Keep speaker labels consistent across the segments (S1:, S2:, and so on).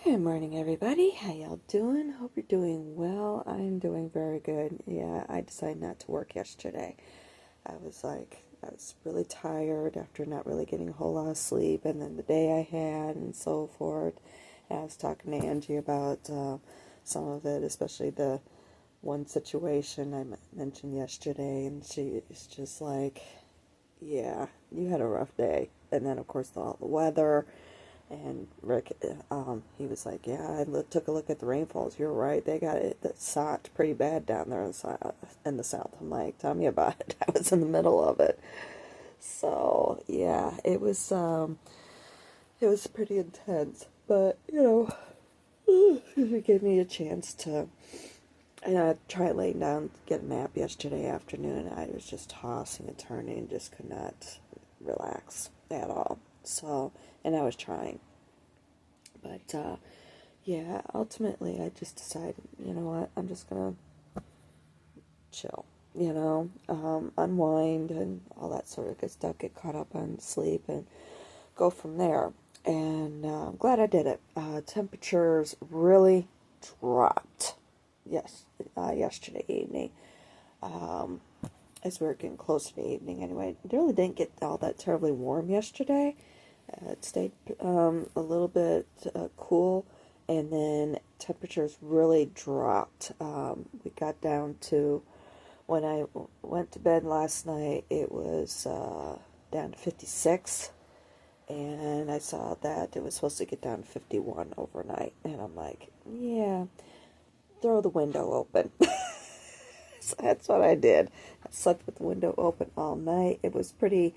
S1: Good morning, everybody. How y'all doing? Hope you're doing well. I'm doing very good. Yeah, I decided not to work yesterday. I was really tired after not really getting a whole lot of sleep, and then the day I had, and so forth. And I was talking to Angie about some of it, especially the one situation I mentioned yesterday, and she's just like, yeah, you had a rough day. And then, of course, all the weather. And Rick, he was like, yeah, took a look at the rainfalls. You're right. They got it socked pretty bad down there in the south. I'm like, tell me about it. I was in the middle of it. So, yeah, it was pretty intense. But, it gave me a chance to try laying down, get a nap yesterday afternoon. And I was just tossing and turning, just could not relax at all. So, and I was trying. But, yeah, ultimately I just decided, you know what, I'm just going to chill, unwind and all that sort of good stuff, get caught up on sleep and go from there. And I'm glad I did it. Temperatures really dropped, yes, yesterday evening. As we were getting closer to evening anyway. It really didn't get all that terribly warm yesterday. It stayed a little bit cool, and then temperatures really dropped. We got down to, when I went to bed last night, it was down to 56, and I saw that it was supposed to get down to 51 overnight, and I'm like, yeah, throw the window open. So that's what I did. I slept with the window open all night. It was pretty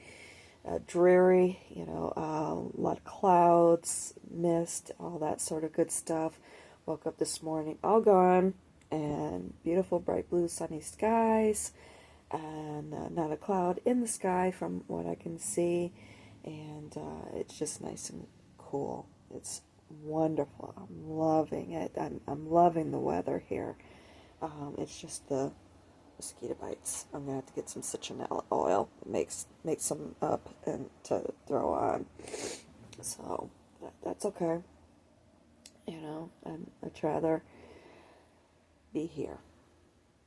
S1: dreary, a lot of clouds, mist, all that sort of good stuff. Woke up this morning, all gone, and beautiful bright blue sunny skies, and not a cloud in the sky from what I can see, and it's just nice and cool. It's wonderful. I'm loving it. I'm loving the weather here. It's just the mosquito bites. I'm gonna have to get some citronella oil. Make some up and to throw on. So that's okay. I'd rather be here.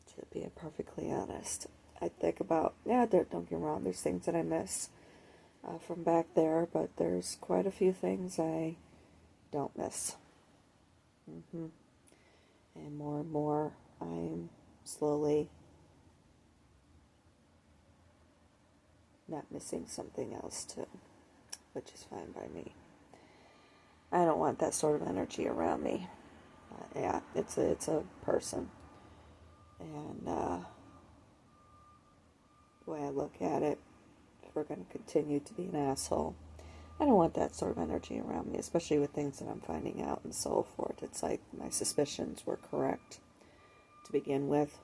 S1: To be perfectly honest, I think about don't get me wrong. There's things that I miss from back there, but there's quite a few things I don't miss. And more, I'm slowly not missing something else too, which is fine by me. I don't want that sort of energy around me. Yeah, it's a person, and the way I look at it, if we're going to continue to be an asshole, I don't want that sort of energy around me, especially with things that I'm finding out and so forth. It's like my suspicions were correct to begin with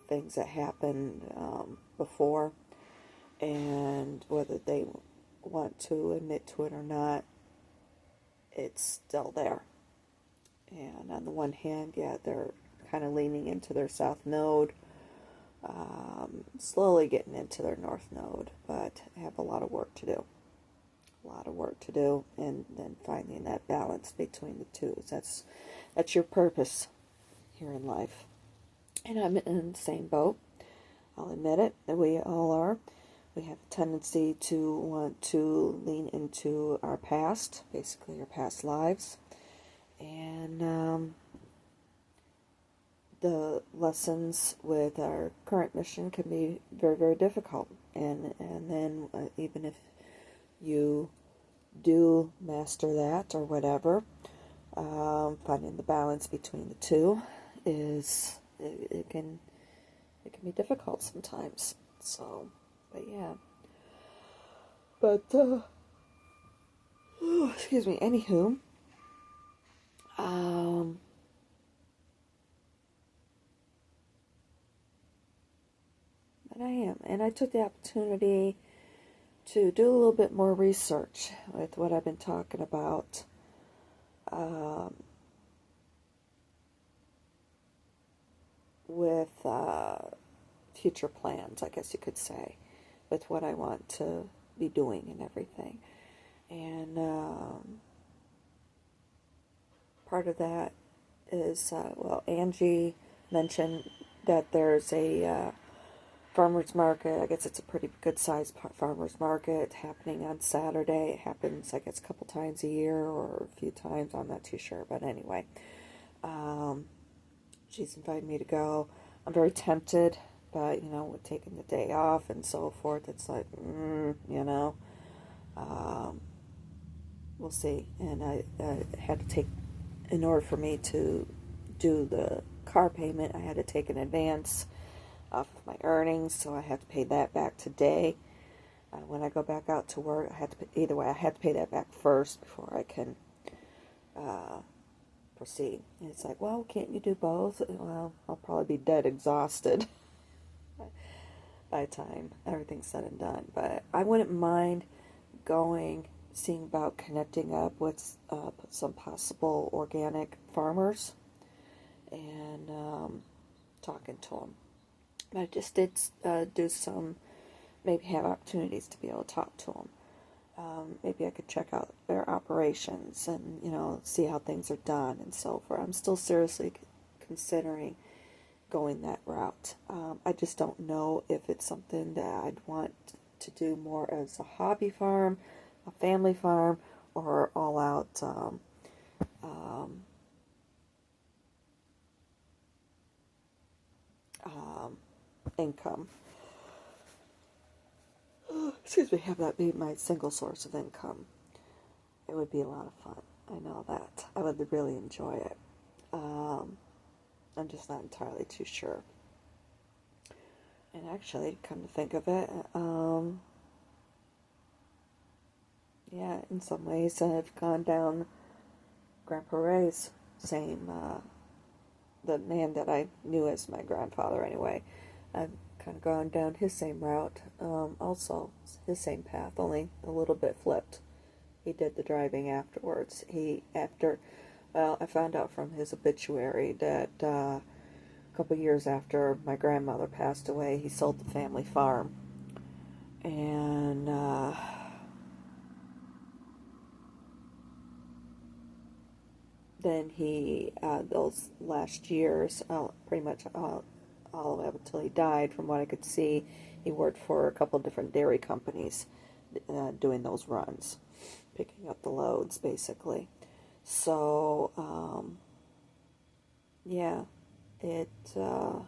S1: things that happened before, and whether they want to admit to it or not, it's still there. And on the one hand, yeah, they're kind of leaning into their south node, slowly getting into their north node, but have a lot of work to do. And then finding that balance between the two. That's your purpose here in life. And I'm in the same boat. I'll admit it, that we all are. We have a tendency to want to lean into our past, basically our past lives. And the lessons with our current mission can be very, very difficult. And then even if you do master that or whatever, finding the balance between the two is it can be difficult sometimes. So, but yeah. But excuse me. Anywho, but I am, and I took the opportunity to do a little bit more research with what I've been talking about. With future plans, I guess you could say, with what I want to be doing and everything. And part of that is, Angie mentioned that there's a farmer's market. I guess it's a pretty good sized farmer's market happening on Saturday. It happens, I guess, a couple times a year or a few times. I'm not too sure. But anyway, she's invited me to go. I'm very tempted, but, with taking the day off and so forth, it's like, we'll see. And I had to take, in order for me to do the car payment, I had to take an advance off of my earnings, so I have to pay that back today. When I go back out to work, I have to either way. I have to pay that back first before I can proceed. And it's like, well, can't you do both? Well, I'll probably be dead exhausted by the time everything's said and done. But I wouldn't mind going, seeing about connecting up with some possible organic farmers and talking to them. I just did do some, maybe have opportunities to be able to talk to them. Maybe I could check out their operations and, see how things are done and so forth. I'm still seriously considering going that route. I just don't know if it's something that I'd want to do more as a hobby farm, a family farm, or all out income. Excuse me, have that be my single source of income. It would be a lot of fun. I know that. I would really enjoy it. I'm just not entirely too sure. And actually, come to think of it, yeah, in some ways I've gone down Grandpa Ray's same, the man that I knew as my grandfather anyway. I've kind of gone down his same route, also his same path, only a little bit flipped. He did the driving afterwards. I found out from his obituary that a couple years after my grandmother passed away, he sold the family farm. And then he, those last years, pretty much all the way up until he died, from what I could see, he worked for a couple of different dairy companies doing those runs, picking up the loads, basically. So, yeah, it, I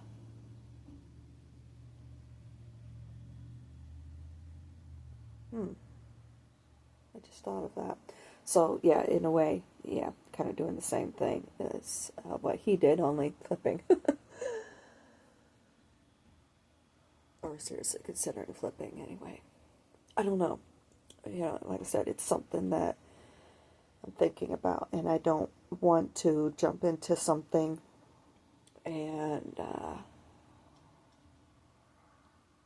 S1: just thought of that. So, yeah, in a way, yeah, kind of doing the same thing as what he did, only flipping. Or seriously considering flipping, anyway. I don't know. Like I said, it's something that I'm thinking about, and I don't want to jump into something and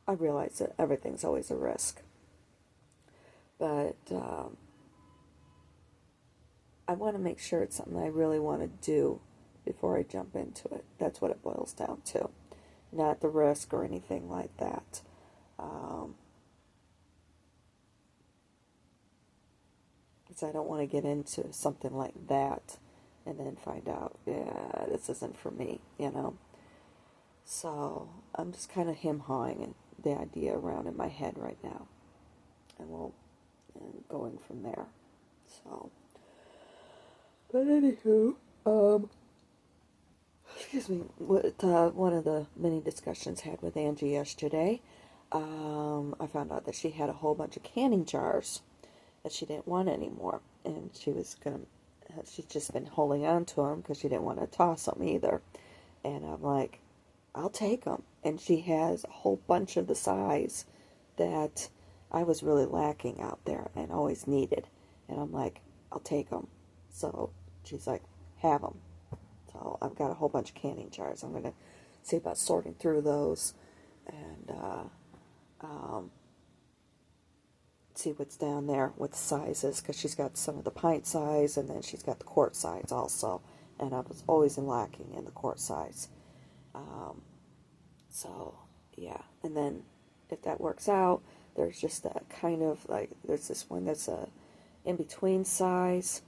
S1: I realize that everything's always a risk. But I want to make sure it's something I really want to do before I jump into it. That's what it boils down to. Not the risk or anything like that. Because I don't want to get into something like that and then find out, yeah, this isn't for me, So I'm just kind of hem-hawing the idea around in my head right now. And going from there. So, but anywho, excuse me, with one of the many discussions had with Angie yesterday, I found out that she had a whole bunch of canning jars that she didn't want anymore, and she's just been holding on to them because she didn't want to toss them either. And I'm like, I'll take them. And she has a whole bunch of the size that I was really lacking out there and always needed. And I'm like, I'll take them. So she's like, have them. So I've got a whole bunch of canning jars. I'm going to see about sorting through those and see what's down there, what the size is, because she's got some of the pint size and then she's got the quart size also. And I was always lacking in the quart size. So, yeah. And then if that works out, there's just that kind of like, there's this one that's in between size.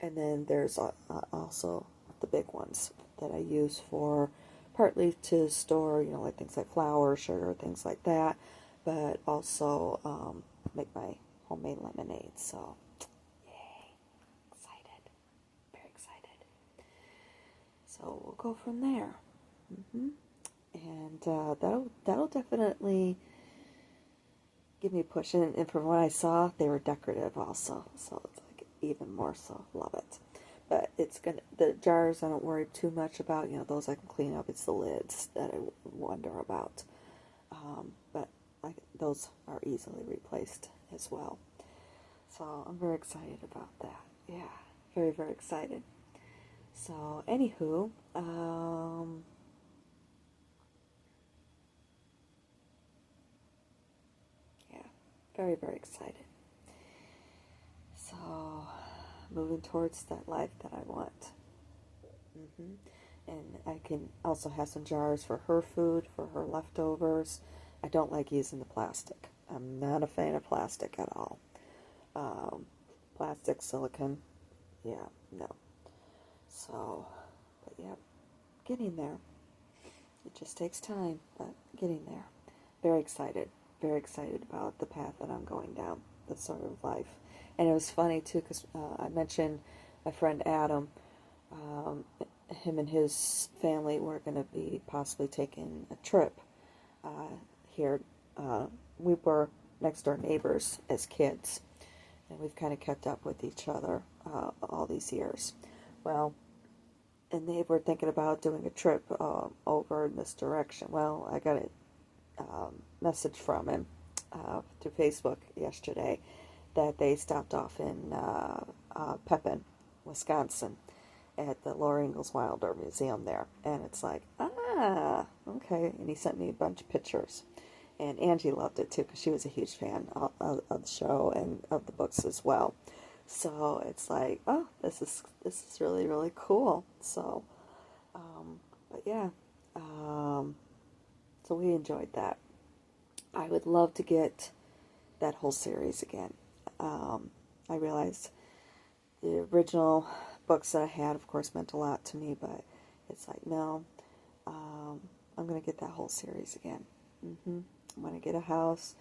S1: And then there's also the big ones that I use for partly to store, like things like flour, sugar, things like that, but also make my homemade lemonade. So, yay, excited, very excited. So we'll go from there. And that'll definitely give me a push. And from what I saw, they were decorative also, so it's like even more so. Love it. But the jars I don't worry too much about. Those I can clean up. It's the lids that I wonder about. But those are easily replaced as well. So I'm very excited about that. Yeah, very, very excited. So anywho, yeah, very, very excited. So moving towards that life that I want. And I can also have some jars for her food, for her leftovers. I don't like using the plastic. I'm not a fan of plastic at all. Plastic, silicone, yeah, no. So, but yeah, getting there. It just takes time, but getting there. Very excited. Very excited about the path that I'm going down, this sort of life. And it was funny, too, because I mentioned my friend Adam. Him and his family were going to be possibly taking a trip here. We were next door neighbors as kids, and we've kind of kept up with each other all these years. Well, and they were thinking about doing a trip over in this direction. Well, I got a message from him through Facebook yesterday that they stopped off in Pepin, Wisconsin, at the Laura Ingalls Wilder Museum there. And it's like, okay. And he sent me a bunch of pictures. And Angie loved it too, because she was a huge fan of the show and of the books as well. So it's like, oh, this is really, really cool. So, but yeah, so we enjoyed that. I would love to get that whole series again. I realized the original books that I had, of course, meant a lot to me, but it's like, no, I'm going to get that whole series again. I'm going to get a house.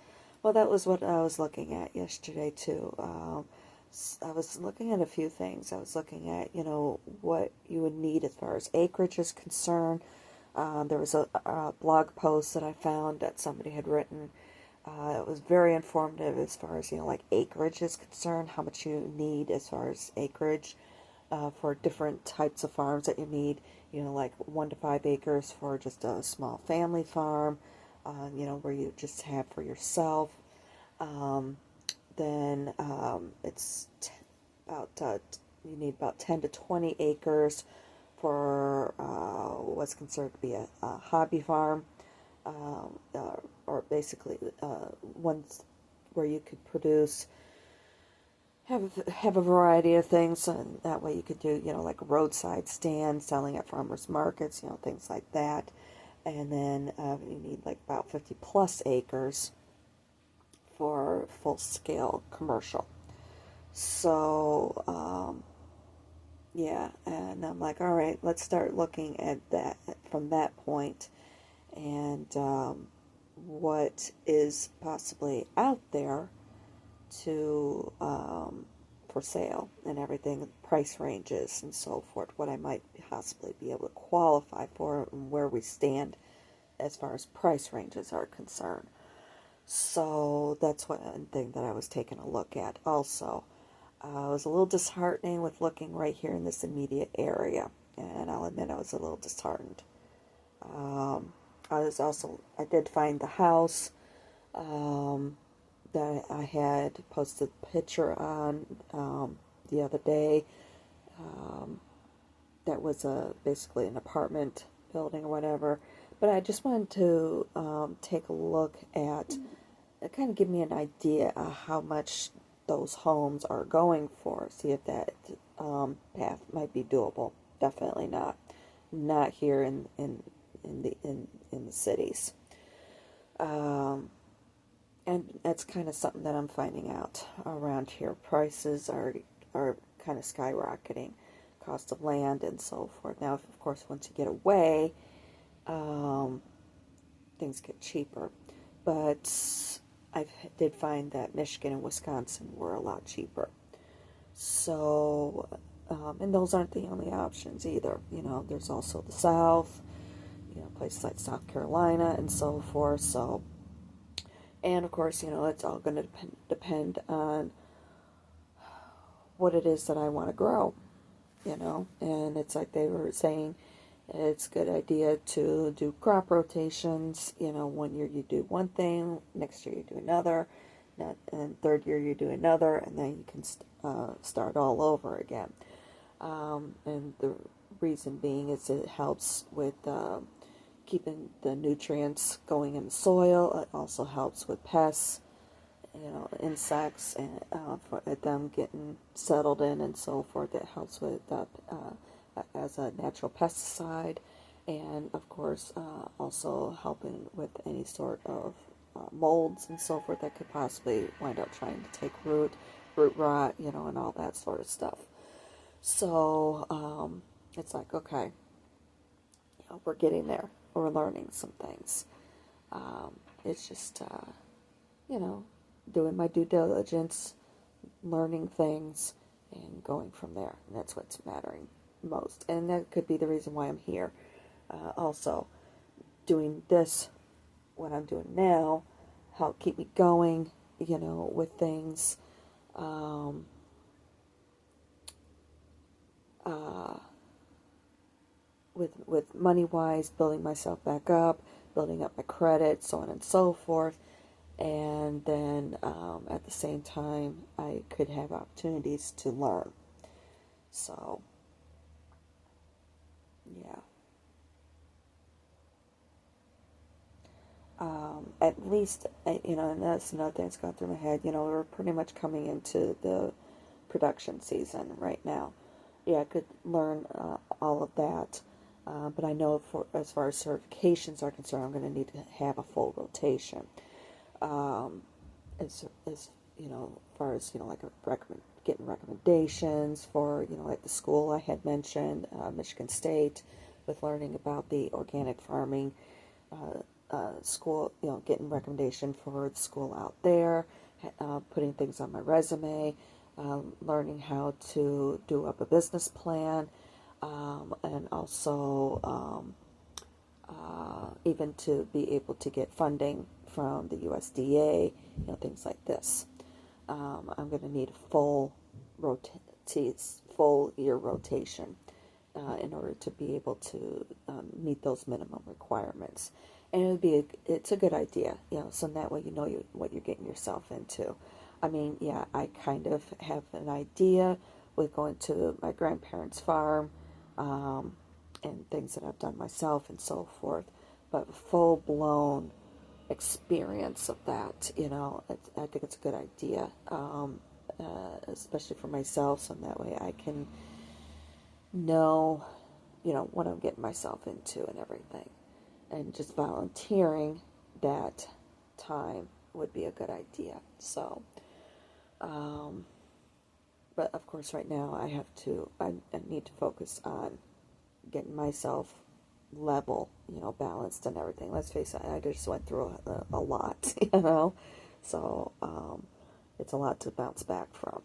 S1: Well, that was what I was looking at yesterday, too. I was looking at a few things. I was looking at, what you would need as far as acreage is concerned. There was a blog post that I found that somebody had written. It was very informative as far as, like acreage is concerned, how much you need as far as acreage for different types of farms that you need, like 1 to 5 acres for just a small family farm, where you just have for yourself. Then it's about, you need about 10 to 20 acres for what's considered to be a hobby farm. Or basically ones where you could produce, have a variety of things, and that way you could do, like a roadside stand, selling at farmers markets, things like that. And then you need like about 50 plus acres for full-scale commercial. So, yeah, and I'm like, all right, let's start looking at that from that point, and what is possibly out there to for sale and everything, price ranges and so forth, what I might possibly be able to qualify for and where we stand as far as price ranges are concerned. So that's one thing that I was taking a look at also. It was a little disheartening with looking right here in this immediate area, and I'll admit I was a little disheartened. I did find the house that I had posted a picture on the other day. That was basically an apartment building or whatever. But I just wanted to take a look at, kind of give me an idea of how much those homes are going for. See if that path might be doable. Definitely not here in the cities. And that's kind of something that I'm finding out around here. Prices are kind of skyrocketing, cost of land and so forth. Now, of course, once you get away, um, things get cheaper. But I did find that Michigan and Wisconsin were a lot cheaper. So, and those aren't the only options either. There's also the South, places like South Carolina and so forth. So, and of course, it's all going to depend on what it is that I want to grow, and it's like they were saying, it's a good idea to do crop rotations. One year you do one thing, next year you do another, and third year you do another, and then you can start all over again. And the reason being is it helps with keeping the nutrients going in the soil. It also helps with pests, insects, and for them getting settled in and so forth. It helps with as a natural pesticide, and of course also helping with any sort of molds and so forth that could possibly wind up trying to take root rot, and all that sort of stuff. So it's like, okay, we're getting there. We're learning some things. It's just, doing my due diligence, learning things, and going from there. And that's what's mattering most. And that could be the reason why I'm here. Also, doing this, what I'm doing now, help keep me going, with things. With money-wise, building myself back up, building up my credit, so on and so forth. And then at the same time, I could have opportunities to learn. So, yeah. At least, and that's another thing that's gone through my head. We're pretty much coming into the production season right now. Yeah, I could learn all of that. But I know as far as certifications are concerned, I'm going to need to have a full rotation. As far as like getting recommendations for like the school I had mentioned, Michigan State, with learning about the organic farming school, getting recommendation for the school out there, putting things on my resume, learning how to do up a business plan, and also even to be able to get funding from the USDA, things like this. I'm going to need a full year rotation in order to be able to meet those minimum requirements. And it's a good idea, so that way what you're getting yourself into. I mean, yeah, I kind of have an idea with going to my grandparents' farm, and things that I've done myself and so forth, but full-blown experience of that, I think it's a good idea, especially for myself, so that way I can know, what I'm getting myself into and everything. And just volunteering that time would be a good idea. So, but of course right now I need to focus on getting myself level, balanced and everything. Let's face it, I just went through a lot, so it's a lot to bounce back from.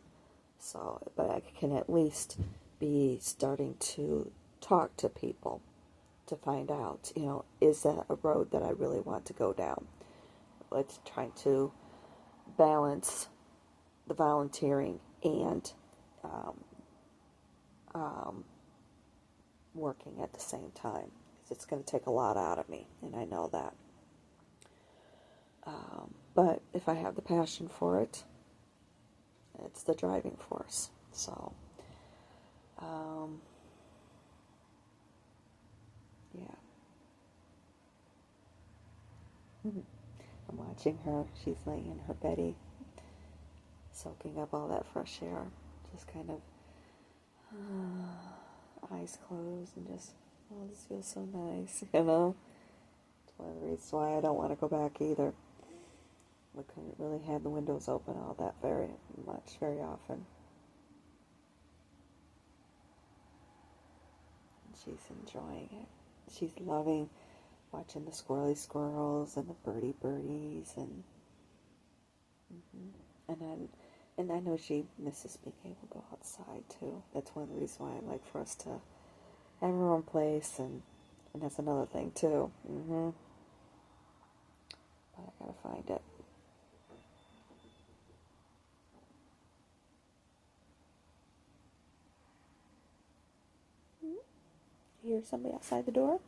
S1: So, but I can at least be starting to talk to people to find out, is that a road that I really want to go down? It's trying to balance the volunteering and working at the same time. It's going to take a lot out of me, and I know that. But if I have the passion for it, it's the driving force. So, yeah. I'm watching her. She's laying in her beddie, soaking up all that fresh air. Just kind of eyes closed and just, oh, this feels so nice, It's one of the reasons why I don't want to go back either. We couldn't really have the windows open all that very often. She's enjoying it. She's loving watching the squirrely squirrels and the birdie birdies and I know she misses being able to go outside too. That's one of the reasons why I like for us to have our own place, and that's another thing too. But I gotta find it. You hear somebody outside the door?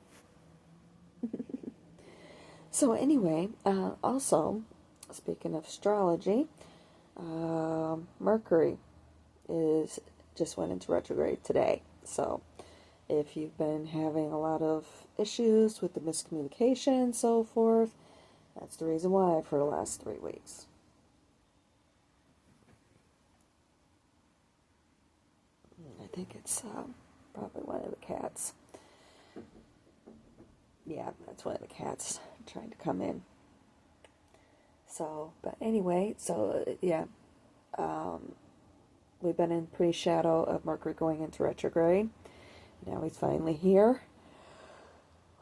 S1: So anyway, also, speaking of astrology, Mercury just went into retrograde today. So if you've been having a lot of issues with the miscommunication and so forth, that's the reason why for the last 3 weeks. I think it's probably one of the cats. Yeah, that's one of the cats trying to come in. So, but anyway, yeah, we've been in pre-shadow of Mercury going into retrograde. Now he's finally here.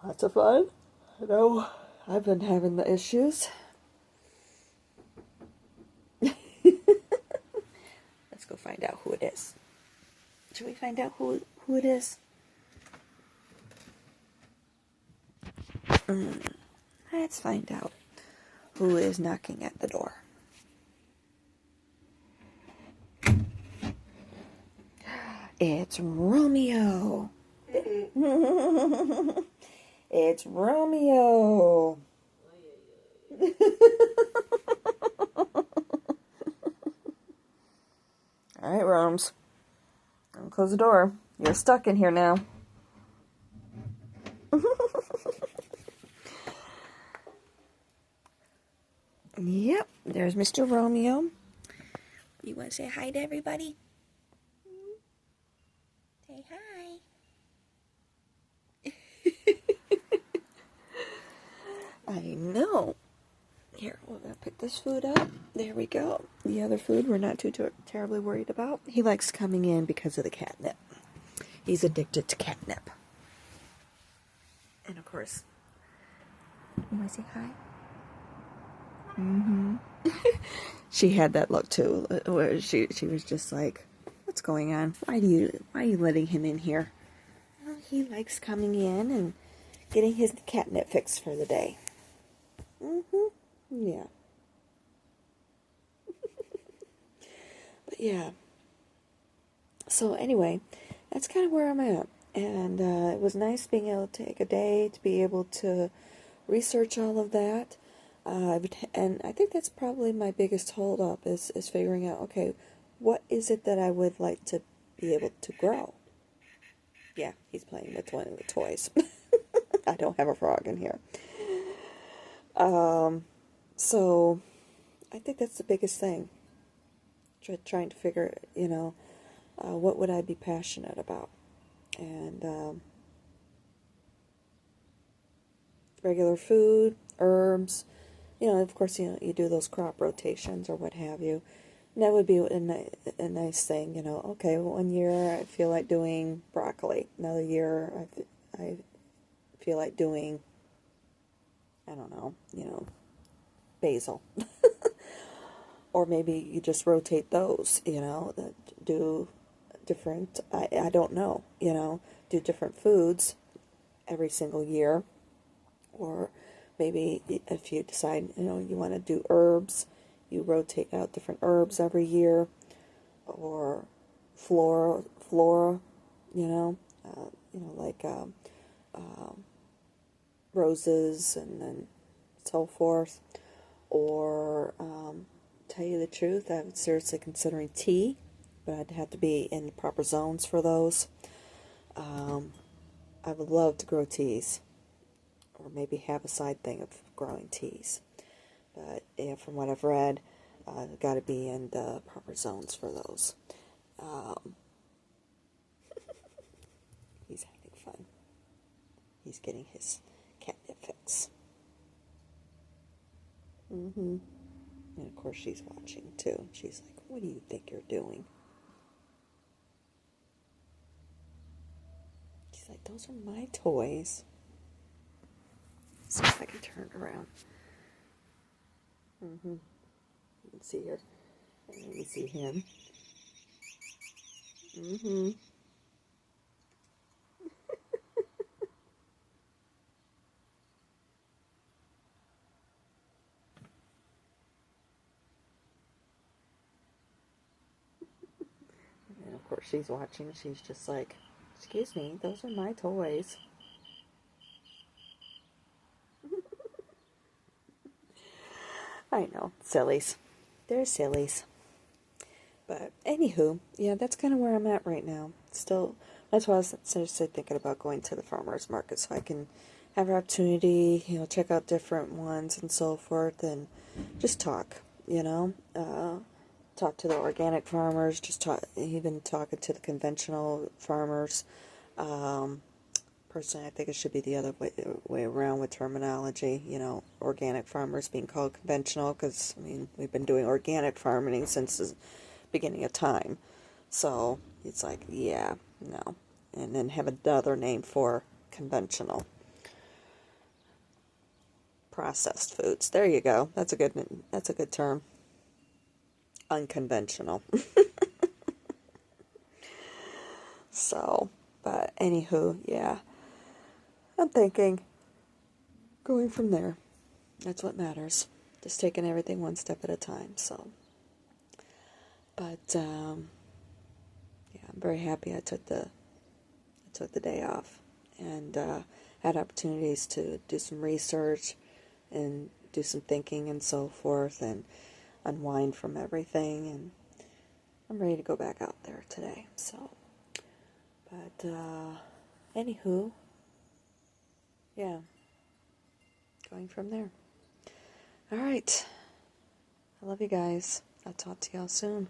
S1: Lots of fun. I know I've been having the issues. Let's go find out who it is. Should we find out who it is? Let's find out who is knocking at the door. It's Romeo. It's Romeo. All right, Roms. I'll close the door. You're stuck in here now. Yep, there's Mr. Romeo. You want to say hi to everybody? Say hi. I know. Here, we're going to pick this food up. There we go. The other food we're not too terribly worried about. He likes coming in because of the catnip. He's addicted to catnip. And of course, you want to say hi? She had that look too, where she was just like, "What's going on? Why are you letting him in here?" Well, he likes coming in and getting his catnip fix for the day. Yeah. But yeah. So anyway, that's kind of where I'm at, and it was nice being able to take a day to be able to research all of that. And I think that's probably my biggest hold up is figuring out, okay, what is it that I would like to be able to grow? Yeah, he's playing with one of the toys. I don't have a frog in here. So I think that's the biggest thing. Trying to figure, what would I be passionate about? And regular food, herbs, of course, you do those crop rotations or what have you. And that would be a nice thing, okay, one year I feel like doing broccoli. Another year I feel like doing, I don't know, basil. Or maybe you just rotate those, that do different, I don't know, do different foods every single year. Or maybe if you decide, you want to do herbs, you rotate out different herbs every year. Or flora, like roses and then so forth. Or, tell you the truth, I was seriously considering tea, but I'd have to be in the proper zones for those. I would love to grow teas, or maybe have a side thing of growing teas. But yeah, from what I've read, I've got to be in the proper zones for those. He's having fun. He's getting his catnip fix. And of course she's watching too. She's like, what do you think you're doing? She's like, those are my toys. See if I can turn it around. You can see her. And then you see him. And of course she's watching. She's just like, excuse me, those are my toys. I know, sillies. They're sillies. But anywho, yeah, that's kind of where I'm at right now. Still, that's why I was seriously thinking about going to the farmers market so I can have an opportunity, check out different ones and so forth, and just talk, talk to the organic farmers, just talk, even talking to the conventional farmers. Personally, I think it should be the other way around with terminology, organic farmers being called conventional, because, we've been doing organic farming since the beginning of time. So, it's like, yeah, no. And then have another name for conventional. Processed foods. There you go. That's a good term. Unconventional. So, but anywho, yeah. I'm thinking going from there. That's what matters. Just taking everything one step at a time. So, but yeah, I'm very happy I took the day off and had opportunities to do some research and do some thinking and so forth and unwind from everything, and I'm ready to go back out there today. So, but anywho, yeah, going from there. All right. I love you guys. I'll talk to y'all soon.